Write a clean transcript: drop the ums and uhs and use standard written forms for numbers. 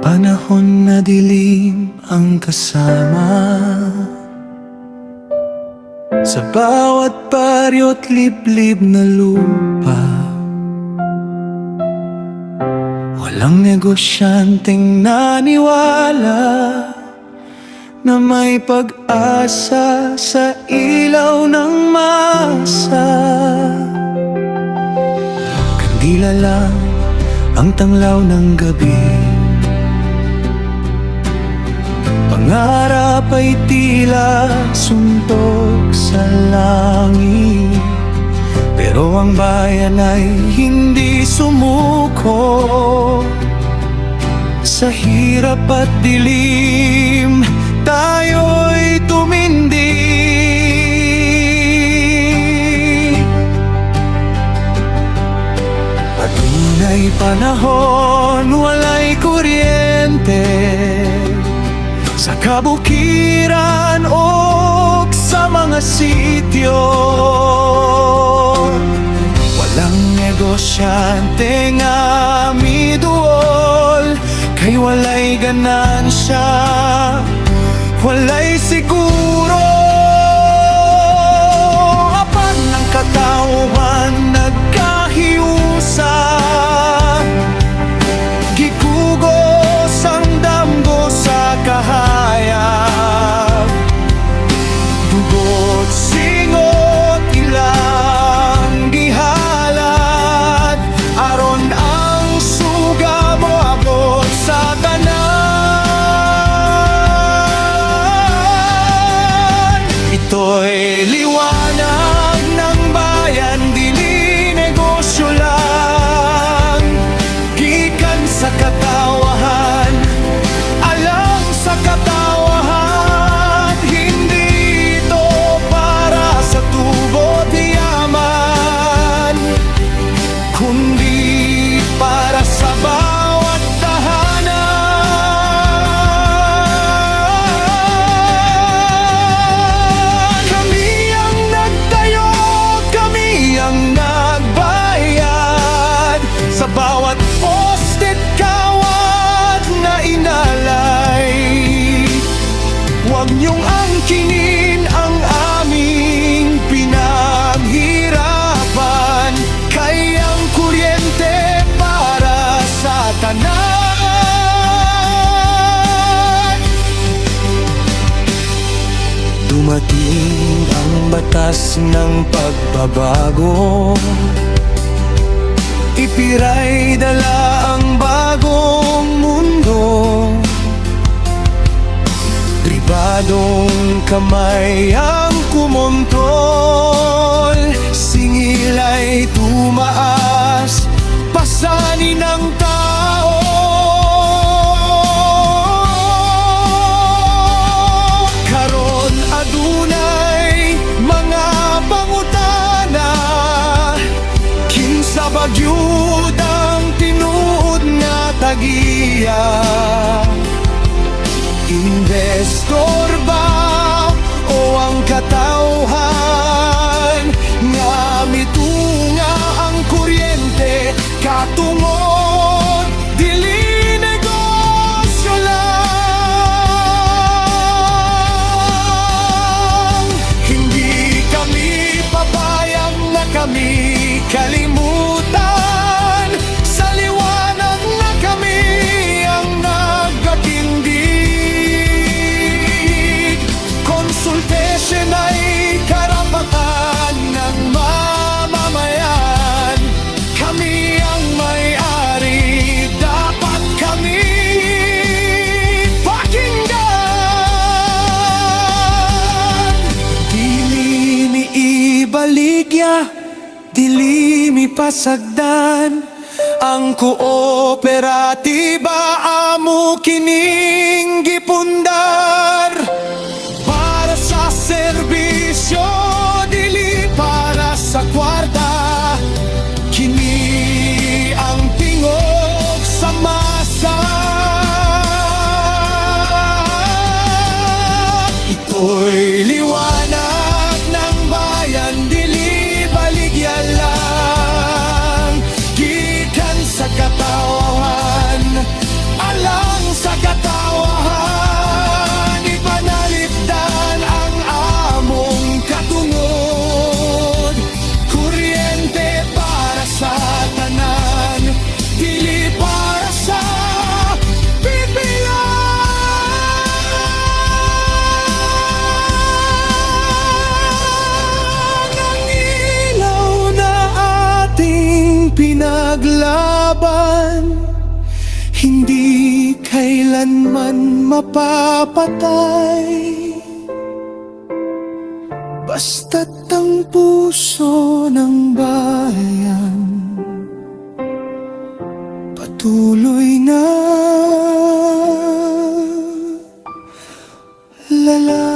Panahon na dilim ang kasama sa bawat baryo't liblib na lupa. Walang negosyanteng naniwala na may pag-asa sa ilaw ng masa. Kandila lang ang tanglaw ng gabi, pangarap ay tila suntok sa langit. Pero ang bayan ay hindi sumuko. Sa hirap at dilim, tayo'y tumindig. Patunay panahon, walay kuryente sa kabukiran o sa mga sityo. Walang negosyante nga miduol, kay walay ganansya, walay siguro. Apan ng katawan nagkahiusa, gikugos ang damgo sa kahayag. Dugot, singot, ilang gihalad, aron ang suga mo abot sa tanan. Ito'y liwanag ng bayan, dili negosyo lang. Gikan sa katawahan, alang sa katawahan. Hindi ito para sa tubo't yaman, kundi para sa bawat tahanan. Kami ang nagtayo, kami ang nagbayad sa bawat poste't kawat na inalay. Huwag niyong angkinin ang aming pinaghirapan, kay ang kuryente para sa tanan. Dumating ang batas ng pagbabago, ipiray dala ang bagong mundo. Pribadong kamay ang kumontol, singil ay tumaas, pasanin ng tao. Karon adunay mga pangutana, kinsa bagyud ang tinuod nga tagiya. Investor ba o ang katawhan nga mitunga ang kuryente katungod, dili negosyo lang. Hindi kami papayag na kami kalimutan, sa liwanag na kami ang nagkatindig. Consultation ay karapatan ng mamamayan, kami ang may-ari, dapat kami pakinggan. Dili mi ibaligya, dili mi pasagdan, ang kooperatiba amo kining gipundar. Para sa serbisyo, dili para sa kwarta, kini ang tingog sa masa. Ito'y liwanag ng bayan, dili baligya lang. Gikan sa katawan, alang kailanman mapapatay. Basta't ang puso ng bayan patuloy na lalaki.